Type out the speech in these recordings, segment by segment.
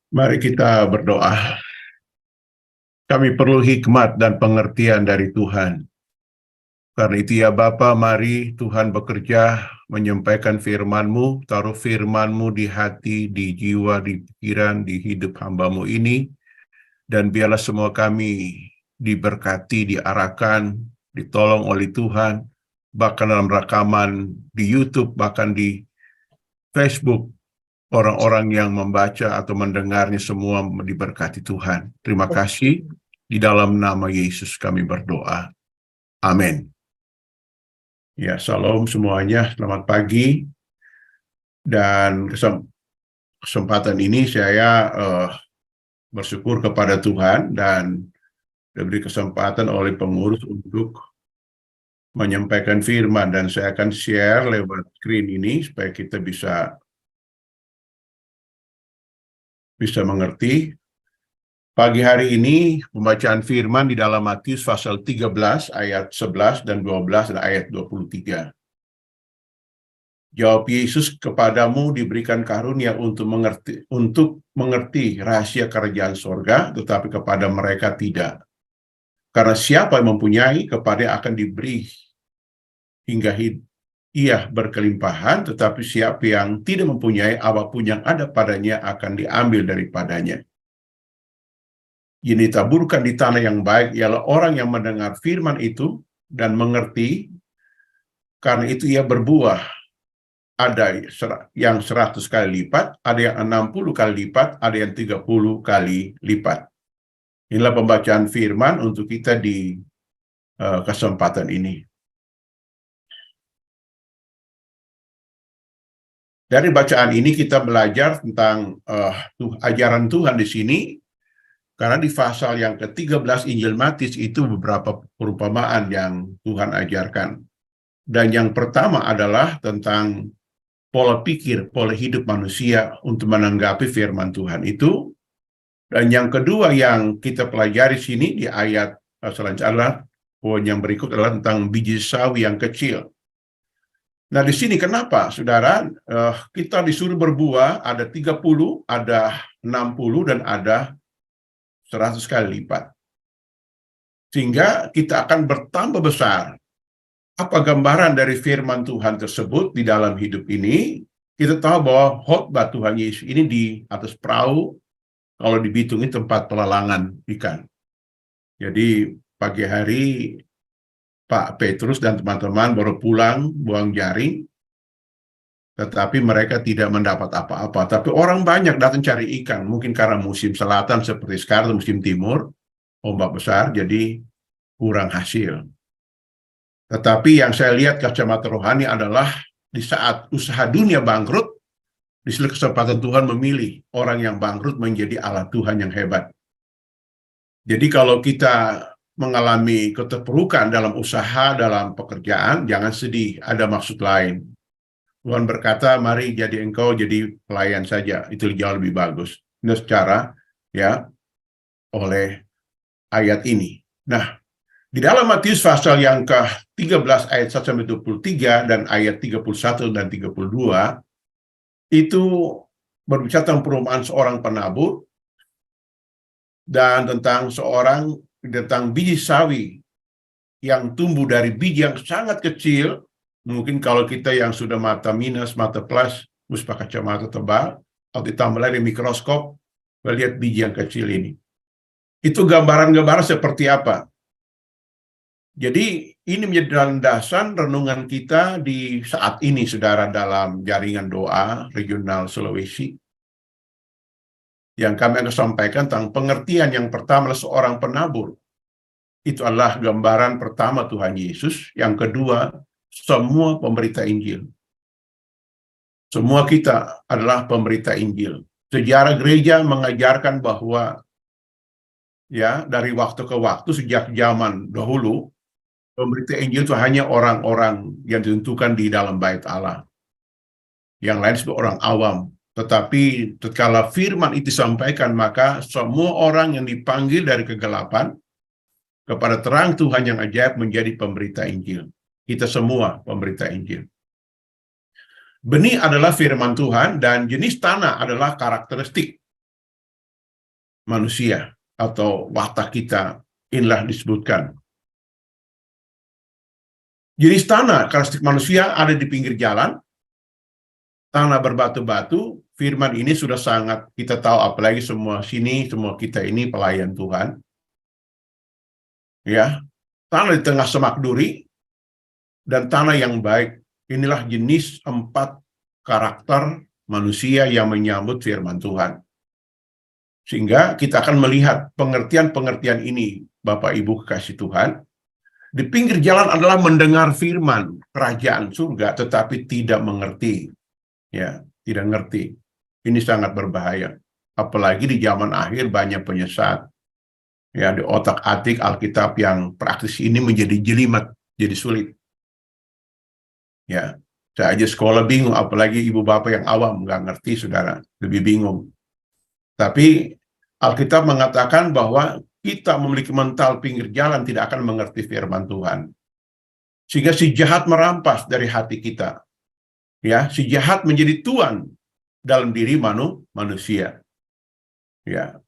Mari kita berdoa. Kami perlu hikmat dan pengertian dari Tuhan. Karena itu ya Bapa, mari Tuhan bekerja menyampaikan firman-Mu, taruh firman-Mu di hati, di jiwa, di pikiran, di hidup hamba-Mu ini, dan biarlah semua kami diberkati, diarahkan, ditolong oleh Tuhan, bahkan dalam rekaman di YouTube, bahkan di Facebook, orang-orang yang membaca atau mendengarnya semua diberkati Tuhan. Terima kasih. Di dalam nama Yesus kami berdoa. Amin. Ya, salam semuanya. Selamat pagi. Dan kesempatan ini saya bersyukur kepada Tuhan dan diberi kesempatan oleh pengurus untuk menyampaikan firman. Dan saya akan share lewat screen ini supaya kita bisa mengerti. Pagi hari ini pembacaan firman di dalam Matius pasal 13 ayat 11 dan 12 dan ayat 23. Jawab Yesus, kepadamu diberikan karunia untuk mengerti rahasia kerajaan sorga, tetapi kepada mereka tidak. Karena siapa yang mempunyai, kepada akan diberi hingga ia berkelimpahan, tetapi siapa yang tidak mempunyai, apapun yang ada padanya akan diambil daripadanya. Yang ditaburkan di tanah yang baik ialah orang yang mendengar firman itu dan mengerti, karena itu ia berbuah. Ada yang 100 kali lipat, ada yang 60 kali lipat, ada yang 30 kali lipat. Inilah pembacaan firman untuk kita di kesempatan ini. Dari bacaan ini kita belajar tentang ajaran Tuhan di sini. Karena di pasal yang ke-13 Injil Matius itu beberapa perumpamaan yang Tuhan ajarkan. Dan yang pertama adalah tentang pola pikir, pola hidup manusia untuk menanggapi firman Tuhan itu. Dan yang kedua yang kita pelajari sini di ayat selanjutnya, poin yang berikut adalah tentang biji sawi yang kecil. Nah di sini kenapa saudara kita disuruh berbuah, ada 30, ada 60, dan ada 100 kali lipat. Sehingga kita akan bertambah besar. Apa gambaran dari firman Tuhan tersebut di dalam hidup ini? Kita tahu bahwa khotbah Tuhan Yesus ini di atas perahu, kalau di Bitung ini tempat pelelangan ikan. Jadi pagi hari Pak Petrus dan teman-teman baru pulang buang jaring, tetapi mereka tidak mendapat apa-apa. Tapi orang banyak datang cari ikan, mungkin karena musim selatan seperti sekarang, musim timur, ombak besar, jadi kurang hasil. Tetapi yang saya lihat kacamata rohani adalah di saat usaha dunia bangkrut, di sini kesempatan Tuhan memilih orang yang bangkrut menjadi alat Tuhan yang hebat. Jadi kalau kita mengalami keterpurukan dalam usaha, dalam pekerjaan, jangan sedih, ada maksud lain. Tuhan berkata, mari jadi engkau jadi pelayan saja, itu jauh lebih bagus. Ini secara ya oleh ayat ini. Nah, di dalam Matius pasal yang ke-13 ayat 1-23 dan ayat 31 dan 32 itu berbicara tentang perumpamaan seorang penabur dan tentang biji sawi yang tumbuh dari biji yang sangat kecil. Mungkin kalau kita yang sudah mata minus, mata plus, harus pakai kacamata tebal, atau ditambah lagi mikroskop, melihat biji yang kecil ini. Itu gambaran-gambaran seperti apa? Jadi ini menjadi landasan renungan kita di saat ini, saudara, dalam jaringan doa regional Sulawesi. Yang kami akan sampaikan tentang pengertian yang pertama adalah seorang penabur. Itu adalah gambaran pertama Tuhan Yesus. Yang kedua, semua pemberita Injil. Semua kita adalah pemberita Injil. Sejarah gereja mengajarkan bahwa ya dari waktu ke waktu sejak zaman dahulu, pemberita Injil itu hanya orang-orang yang ditentukan di dalam bait Allah. Yang lain sebagai orang awam. Tetapi tatkala firman itu disampaikan, maka semua orang yang dipanggil dari kegelapan kepada terang Tuhan yang ajaib menjadi pemberita Injil. Kita semua pemberita Injil. Benih adalah firman Tuhan dan jenis tanah adalah karakteristik. manusia atau watak kita. Inilah disebutkan. Jenis tanah karakteristik manusia ada di pinggir jalan, tanah berbatu-batu. Firman ini sudah sangat kita tahu, apalagi semua kita ini pelayan Tuhan. Ya, tanah di tengah semak duri dan tanah yang baik. Inilah jenis 4 karakter manusia yang menyambut firman Tuhan. Sehingga kita akan melihat pengertian-pengertian ini, Bapak Ibu kekasih Tuhan. Di pinggir jalan adalah mendengar firman kerajaan surga, tetapi tidak mengerti. Ya, tidak ngerti. Ini sangat berbahaya. Apalagi di zaman akhir banyak penyesat. Ya, di otak-atik Alkitab yang praktis ini menjadi jelimet, jadi sulit. Ya, saya aja sekolah bingung, apalagi ibu bapak yang awam nggak ngerti, saudara, lebih bingung. Tapi Alkitab mengatakan bahwa kita memiliki mental pinggir jalan tidak akan mengerti firman Tuhan. Sehingga si jahat merampas dari hati kita. Ya, si jahat menjadi tuan dalam diri manusia. Ya,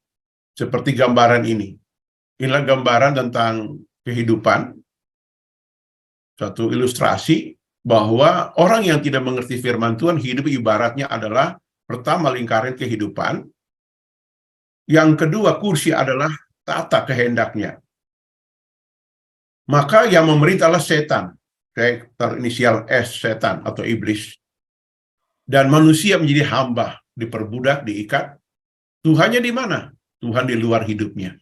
seperti gambaran ini. Inilah gambaran tentang kehidupan, satu ilustrasi bahwa orang yang tidak mengerti firman Tuhan hidup ibaratnya adalah pertama lingkaran kehidupan, yang kedua kursi adalah tata kehendaknya. Maka yang memerintahlah setan, karakter inisial S, setan atau iblis, dan manusia menjadi hamba, diperbudak, diikat. Tuhannya di mana? Tuhan di luar hidupnya.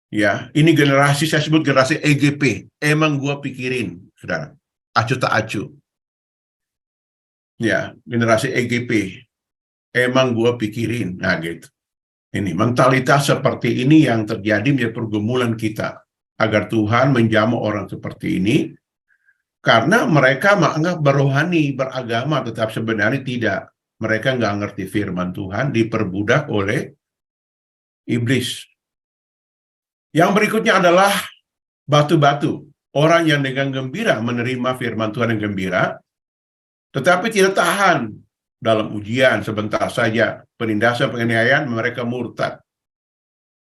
Ya, ini generasi, saya sebut generasi EGP. Emang gua pikirin, saudara. Acu tak acu. Ya, generasi EGP. Emang gua pikirin. Nah, gitu. Ini mentalitas seperti ini yang terjadi di pergumulan kita. Agar Tuhan menjamu orang seperti ini. Karena mereka menganggap berohani, beragama, tetap sebenarnya tidak. Mereka nggak ngerti firman Tuhan, diperbudak oleh iblis. Yang berikutnya adalah batu-batu. Orang yang dengan gembira menerima firman Tuhan yang gembira, tetapi tidak tahan dalam ujian sebentar saja. Penindasan, penganiayaan, mereka murtad.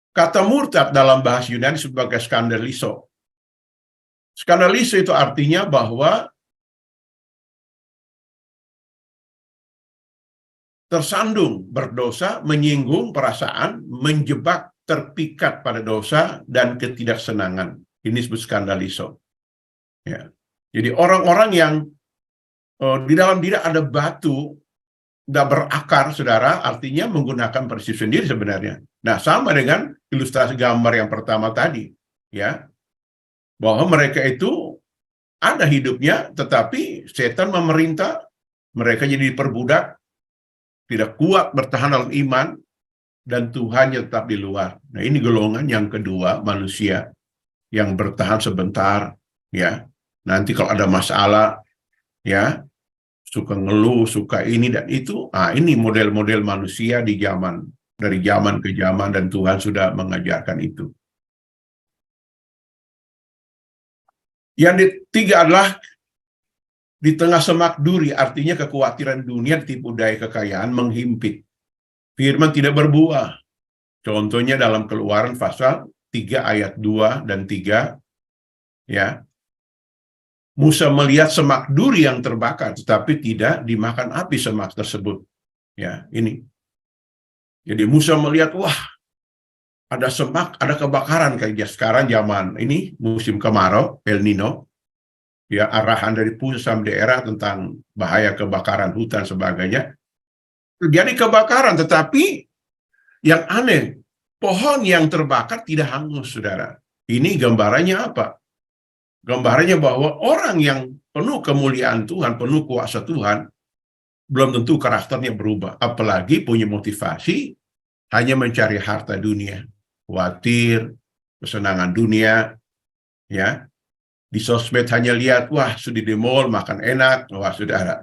Kata murtad dalam bahasa Yunani sebagai skandaliso. Skandaliso itu artinya bahwa tersandung berdosa, menyinggung perasaan, menjebak, terpikat pada dosa, dan ketidaksenangan. Ini disebut skandaliso. Ya. Jadi orang-orang yang di dalam diri ada batu, tidak berakar, saudara, artinya menggunakan prinsip sendiri sebenarnya. Nah, sama dengan ilustrasi gambar yang pertama tadi. Ya, bahwa mereka itu ada hidupnya, tetapi setan memerintah, mereka jadi diperbudak, tidak kuat bertahan dalam iman, dan Tuhannya tetap di luar. Nah, ini golongan yang kedua, manusia yang bertahan sebentar, ya. Nanti kalau ada masalah, ya, suka ngeluh, suka ini dan itu. Ah, ini model-model manusia di zaman, dari zaman ke zaman, dan Tuhan sudah mengajarkan itu. Yang ketiga adalah di tengah semak duri, artinya kekhawatiran dunia, tipu daya kekayaan menghimpit. Firman tidak berbuah. Contohnya dalam Keluaran pasal 3 ayat 2 dan 3, ya. Musa melihat semak duri yang terbakar, tetapi tidak dimakan api semak tersebut. Ya, ini. Jadi Musa melihat, wah, ada semak, ada kebakaran kayak sekarang zaman ini musim kemarau, El Nino. Ya, arahan dari pusat sampai daerah tentang bahaya kebakaran hutan sebagainya. Terjadi kebakaran, tetapi yang aneh, pohon yang terbakar tidak hangus, saudara. Ini gambarannya apa? Gambarannya bahwa orang yang penuh kemuliaan Tuhan, penuh kuasa Tuhan, belum tentu karakternya berubah. Apalagi punya motivasi hanya mencari harta dunia. Khawatir, kesenangan dunia, ya. Di sosmed hanya lihat, wah, sudah di mall, makan enak, wah, saudara.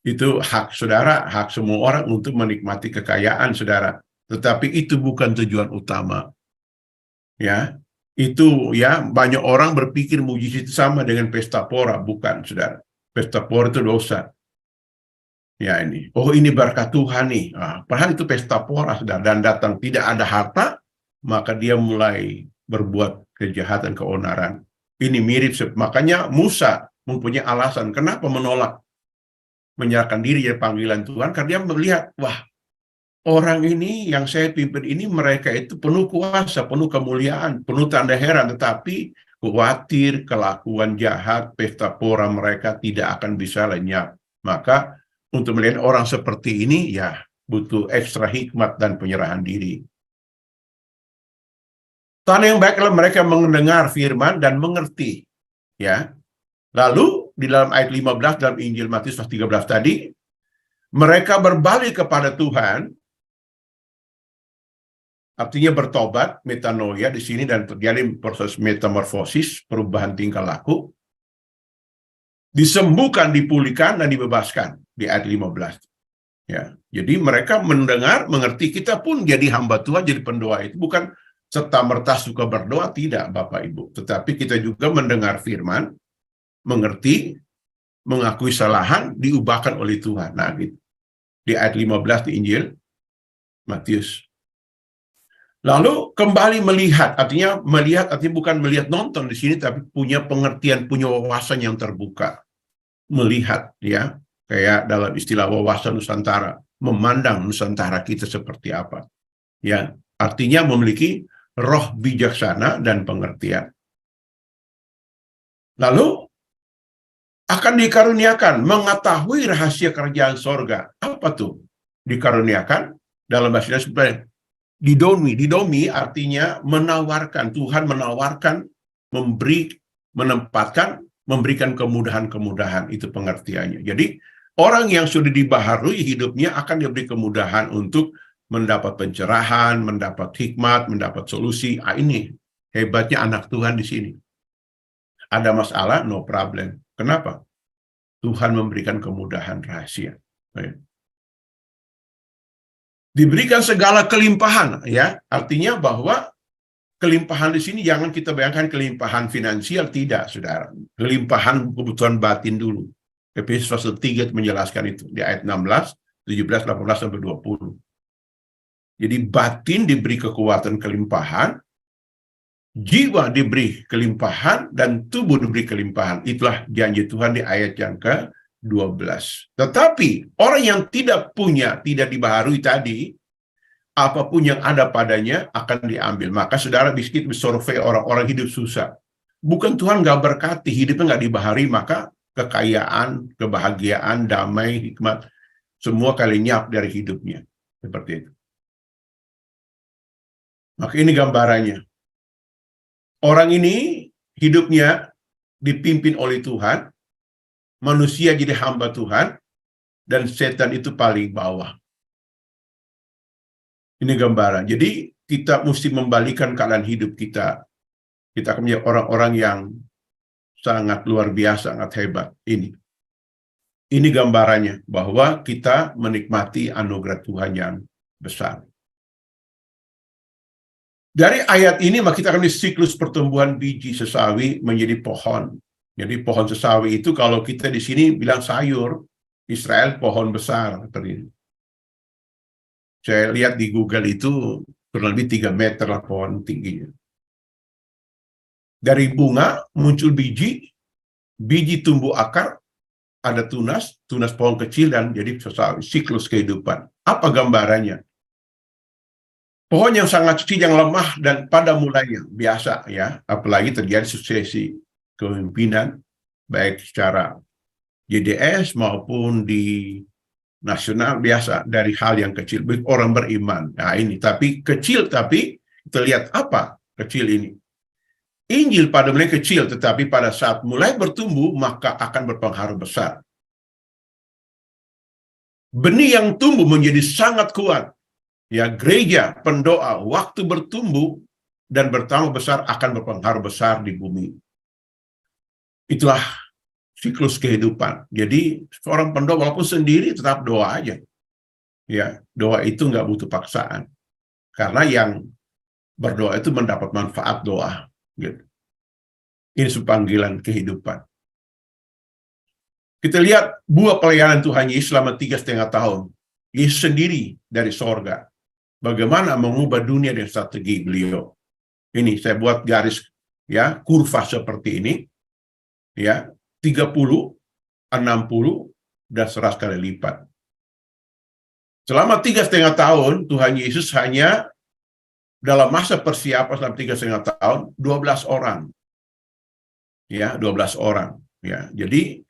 Itu hak saudara, hak semua orang untuk menikmati kekayaan saudara. Tetapi itu bukan tujuan utama. Ya, itu ya banyak orang berpikir mujizat itu sama dengan pesta pora, bukan saudara. Pesta pora itu dosa. Ya ini, oh ini berkat Tuhan nih. Padahal itu pesta pora sudah dan datang tidak ada harta, maka dia mulai berbuat kejahatan, keonaran. Ini mirip, makanya Musa mempunyai alasan kenapa menolak menyerahkan diri dari panggilan Tuhan, karena dia melihat, wah, orang ini yang saya pimpin ini mereka itu penuh kuasa, penuh kemuliaan, penuh tanda heran, tetapi khawatir kelakuan jahat, pesta pora mereka tidak akan bisa lenyap. Maka untuk melihat orang seperti ini, ya butuh ekstra hikmat dan penyerahan diri. Tanda yang baik adalah mereka mendengar firman dan mengerti. Ya. Lalu di dalam ayat 15 dalam Injil Matius 13 tadi, mereka berbalik kepada Tuhan, artinya bertobat, metanoia di sini, dan terjadi proses metamorfosis, perubahan tingkah laku, disembuhkan, dipulihkan, dan dibebaskan di ayat 15. Ya, jadi mereka mendengar, mengerti, kita pun jadi hamba Tuhan, jadi pendoa itu bukan serta-merta suka berdoa, tidak Bapak Ibu, tetapi kita juga mendengar firman, mengerti, mengakui kesalahan, diubahkan oleh Tuhan. Nah, gitu. Di ayat 15 di Injil Matius. Lalu kembali melihat, artinya bukan melihat nonton di sini, tapi punya pengertian, punya wawasan yang terbuka. Melihat, ya, kayak dalam istilah wawasan Nusantara, memandang Nusantara kita seperti apa. Ya, artinya memiliki roh bijaksana dan pengertian. Lalu akan dikaruniakan mengetahui rahasia kerajaan sorga. Apa tuh? Dikaruniakan dalam bahasa Indonesia didomi artinya menawarkan. Tuhan menawarkan, memberi, menempatkan, memberikan kemudahan-kemudahan. Itu pengertiannya. Jadi orang yang sudah dibaharui hidupnya akan diberi kemudahan untuk mendapat pencerahan, mendapat hikmat, mendapat solusi. Ini hebatnya anak Tuhan di sini. Ada masalah, no problem. Kenapa? Tuhan memberikan kemudahan rahasia. Diberikan segala kelimpahan, ya, artinya bahwa kelimpahan di sini jangan kita bayangkan kelimpahan finansial, tidak, saudara. Kelimpahan kebutuhan batin dulu. Efesus pasal 3 menjelaskan itu di ayat 16, 17, 18 sampai 20. Jadi batin diberi kekuatan kelimpahan, jiwa diberi kelimpahan, dan tubuh diberi kelimpahan. Itulah janji Tuhan di ayat yang ke-12. Tetapi orang yang tidak punya, tidak dibaharui tadi, apapun yang ada padanya akan diambil. Maka saudara bisa survei orang-orang hidup susah. Bukan Tuhan nggak berkati, hidupnya nggak dibahari, maka kekayaan, kebahagiaan, damai, hikmat, semua lenyap dari hidupnya. Seperti itu. Maka ini gambarannya. Orang ini hidupnya dipimpin oleh Tuhan, manusia jadi hamba Tuhan, dan setan itu paling bawah. Ini gambaran. Jadi kita mesti membalikan keadaan hidup kita. Kita akan menjadi orang-orang yang sangat luar biasa, sangat hebat. Ini gambarannya, bahwa kita menikmati anugerah Tuhan yang besar. Dari ayat ini, maka kita akan di siklus pertumbuhan biji sesawi menjadi pohon. Jadi pohon sesawi itu kalau kita di sini bilang sayur, Israel pohon besar. Saya lihat di Google itu kurang lebih 3 meter lah pohon tingginya. Dari bunga muncul biji, biji tumbuh akar, ada tunas pohon kecil, dan jadi sesawi, siklus kehidupan. Apa gambarannya? Pohon yang sangat kecil, yang lemah, dan pada mulanya biasa, ya, apalagi terjadi suksesi kepemimpinan, baik secara JDS maupun di nasional, biasa dari hal yang kecil, orang beriman. Nah ini, tapi kecil, tapi kita lihat apa kecil ini. Injil pada mulai kecil, tetapi pada saat mulai bertumbuh, maka akan berpengaruh besar. Benih yang tumbuh menjadi sangat kuat. Ya, gereja, pendoa, waktu bertumbuh dan bertambah besar akan berpengaruh besar di bumi. Itulah siklus kehidupan. Jadi seorang pendoa walaupun sendiri tetap doa aja. Ya, doa itu nggak butuh paksaan. Karena yang berdoa itu mendapat manfaat doa. Gitu. Ini panggilan kehidupan. Kita lihat buah pelayanan Tuhan Yesus selama 3,5 tahun. Yesus sendiri dari sorga. Bagaimana mengubah dunia dengan strategi beliau. Ini saya buat garis ya, kurva seperti ini. Ya, 30, 60, dan 100 kali lipat. Selama 3,5 tahun, Tuhan Yesus hanya dalam masa persiapan selama 3,5 tahun, 12 orang. Ya, 12 orang. Ya, jadi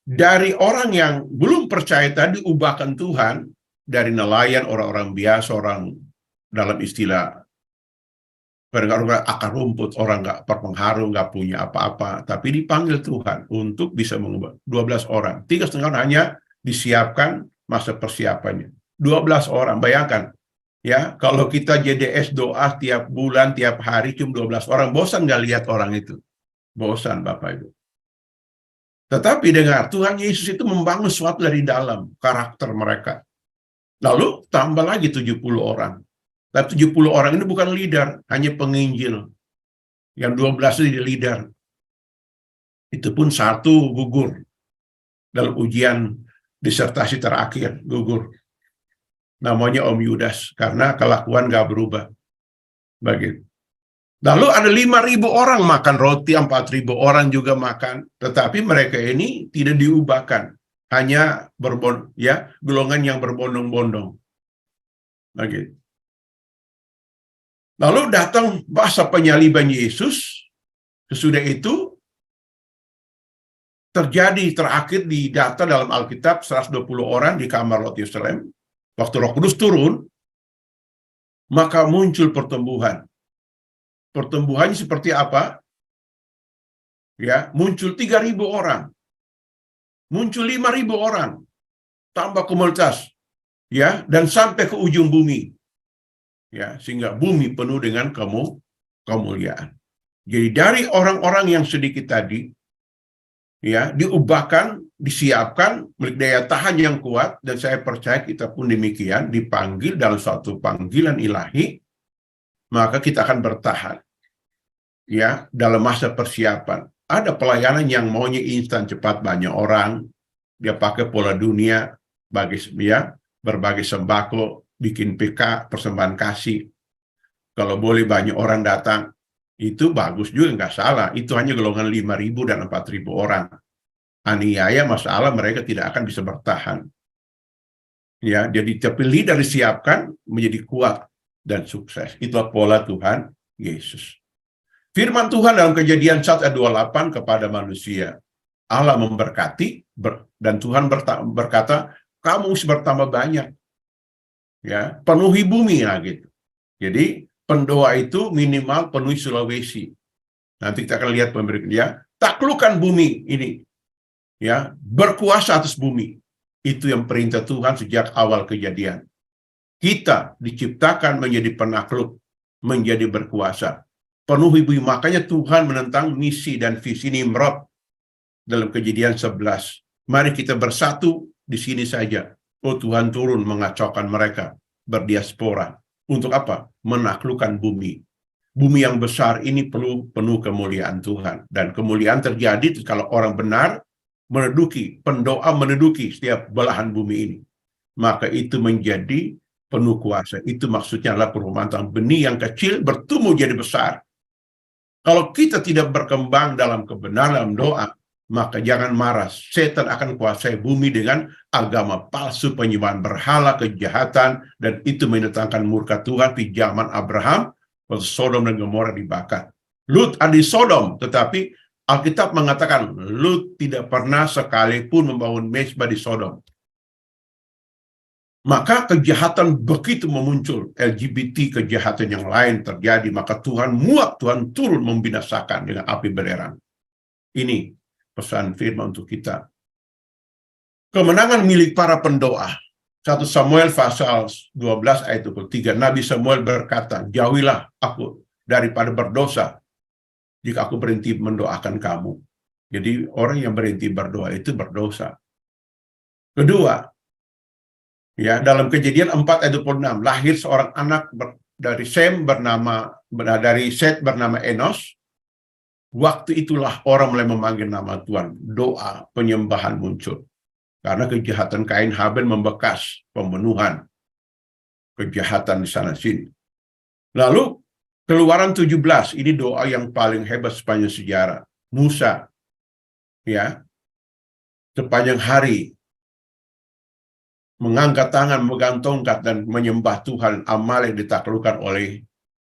dari orang yang belum percaya tadi ubahkan Tuhan, dari nelayan, orang-orang biasa, orang dalam istilah orang akar rumput, orang nggak berpengaruh, nggak punya apa-apa, tapi dipanggil Tuhan untuk bisa mengubah 12 orang. 3,5 hanya disiapkan masa persiapannya. 12 orang, bayangkan. Ya, kalau kita JDS doa tiap bulan, tiap hari cuma 12 orang, bosan nggak lihat orang itu? Bosan, Bapak Ibu. Tetapi dengar, Tuhan Yesus itu membangun sesuatu dari dalam karakter mereka. Lalu tambah lagi 70 orang. Dan 70 orang ini bukan leader, hanya penginjil. Yang 12 itu leader. Itu pun satu gugur dalam ujian disertasi terakhir, gugur. Namanya Om Yudas, karena kelakuan gak berubah. Begitu. Lalu ada 5.000 orang makan roti, 4.000 orang juga makan. Tetapi mereka ini tidak diubahkan. Hanya golongan yang berbondong-bondong. Begitu. Lalu datang masa penyaliban Yesus. Sesudah itu terjadi terakhir di data dalam Alkitab 120 orang di kamar Lot Yerusalem. Waktu Roh Kudus turun, maka muncul pertumbuhan. Pertumbuhannya seperti apa? Ya, muncul 3.000 orang. Muncul 5.000 orang. Tambah komunitas. Ya, dan sampai ke ujung bumi. Ya, sehingga bumi penuh dengan kemuliaan. Jadi dari orang-orang yang sedikit tadi, ya, diubahkan, disiapkan, memiliki daya tahan yang kuat, dan saya percaya kita pun demikian, dipanggil dalam suatu panggilan ilahi, maka kita akan bertahan. Ya, dalam masa persiapan. Ada pelayanan yang maunya instan, cepat, banyak orang, dia pakai pola dunia, berbagai sembako, bikin PK, persembahan kasih. Kalau boleh banyak orang datang, itu bagus juga, nggak salah. Itu hanya golongan 5.000 dan 4.000 orang. Aniaya masalah mereka tidak akan bisa bertahan. Ya, jadi tapi leader disiapkan menjadi kuat dan sukses. Itulah pola Tuhan Yesus. Firman Tuhan dalam Kejadian 1:28 kepada manusia. Allah memberkati dan Tuhan berkata, kamu harus bertambah banyak. Ya, penuhi bumi lah gitu. Jadi pendoa itu minimal penuhi Sulawesi. Nanti kita akan lihat pemberian, taklukkan bumi ini. Ya, berkuasa atas bumi. Itu yang perintah Tuhan sejak awal kejadian. Kita diciptakan menjadi penakluk, menjadi berkuasa. Penuhi bumi. Makanya Tuhan menentang misi dan visi Nimrod dalam Kejadian 11. Mari kita bersatu di sini saja. Oh, Tuhan turun mengacaukan mereka berdiaspora. Untuk apa? Menaklukkan bumi. Bumi yang besar ini perlu penuh kemuliaan Tuhan. Dan kemuliaan terjadi kalau orang benar pendoa meneduki setiap belahan bumi ini. Maka itu menjadi penuh kuasa. Itu maksudnya adalah perumahan benih yang kecil bertumbuh jadi besar. Kalau kita tidak berkembang dalam kebenaran dalam doa, maka jangan marah. Setan akan kuasai bumi dengan agama palsu, penyembahan berhala, kejahatan, dan itu mendatangkan murka Tuhan di zaman Abraham, waktu Sodom dan Gomora dibakar. Lut ada di Sodom, tetapi Alkitab mengatakan Lut tidak pernah sekalipun membangun mezbah di Sodom. Maka kejahatan begitu memuncul, LGBT kejahatan yang lain terjadi, maka Tuhan turun membinasakan dengan api belerang. Ini pesan firman untuk kita. Kemenangan milik para pendoa. 1 Samuel pasal 12 ayat 23. Nabi Samuel berkata, jauhilah aku daripada berdosa jika aku berhenti mendoakan kamu. Jadi orang yang berhenti berdoa itu berdosa. Kedua, ya, dalam Kejadian 4 ayat 26, lahir seorang anak dari Seth bernama Enos. Waktu itulah orang mulai memanggil nama Tuhan. Doa penyembahan muncul. Karena kejahatan Kain Habel membekas, pembunuhan, kejahatan di sana sini. Lalu Keluaran 17, ini doa yang paling hebat sepanjang sejarah. Musa, ya, sepanjang hari mengangkat tangan, memegang tongkat dan menyembah Tuhan. Amalek ditaklukkan oleh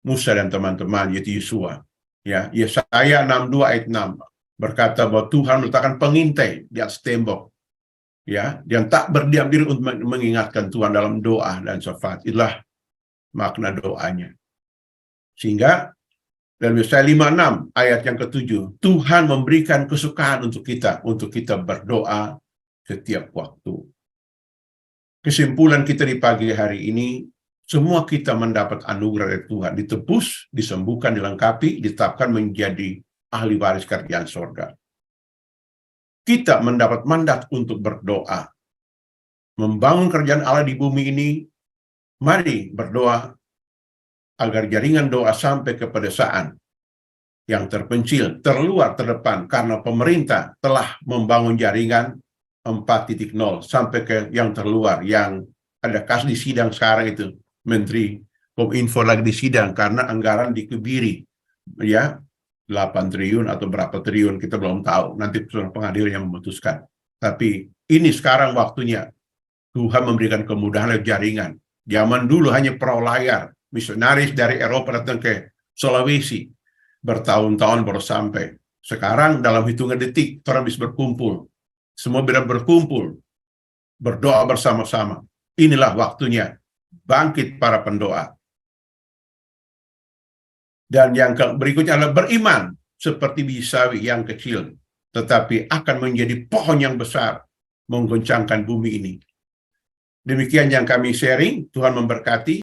Musa dan teman-teman, yaitu Yosua. Ya, Yesaya 62 ayat 6 berkata bahwa Tuhan meletakkan pengintai di atas tembok, ya, yang tak berdiam diri untuk mengingatkan Tuhan dalam doa dan syafaat. Itulah makna doanya. Sehingga dalam Yesaya 56 ayat yang ke-7, Tuhan memberikan kesukaan untuk kita berdoa setiap waktu. Kesimpulan kita di pagi hari ini, semua kita mendapat anugerah dari Tuhan, ditebus, disembuhkan, dilengkapi, ditetapkan menjadi ahli waris kerajaan sorga. Kita mendapat mandat untuk berdoa, membangun kerajaan Allah di bumi ini. Mari berdoa agar jaringan doa sampai ke pedesaan yang terpencil, terluar, terdepan, karena pemerintah telah membangun jaringan 4.0 sampai ke yang terluar, yang ada kasus di sidang sekarang itu. Menteri Kominfo lagi di sidang karena anggaran dikebiri, ya, 8 triliun atau berapa triliun, kita belum tahu. Nanti pengadilan yang memutuskan. Tapi ini sekarang waktunya Tuhan memberikan kemudahan lewat jaringan. Zaman dulu hanya perahu layar, misionaris dari Eropa datang ke Sulawesi, bertahun-tahun baru sampai. Sekarang dalam hitungan detik, orang bisa berkumpul. Semua bisa berkumpul, berdoa bersama-sama. Inilah waktunya bangkit para pendoa. Dan yang berikutnya adalah beriman seperti biji sawi yang kecil, tetapi akan menjadi pohon yang besar, menggoncangkan bumi ini. Demikian yang kami sharing. Tuhan memberkati.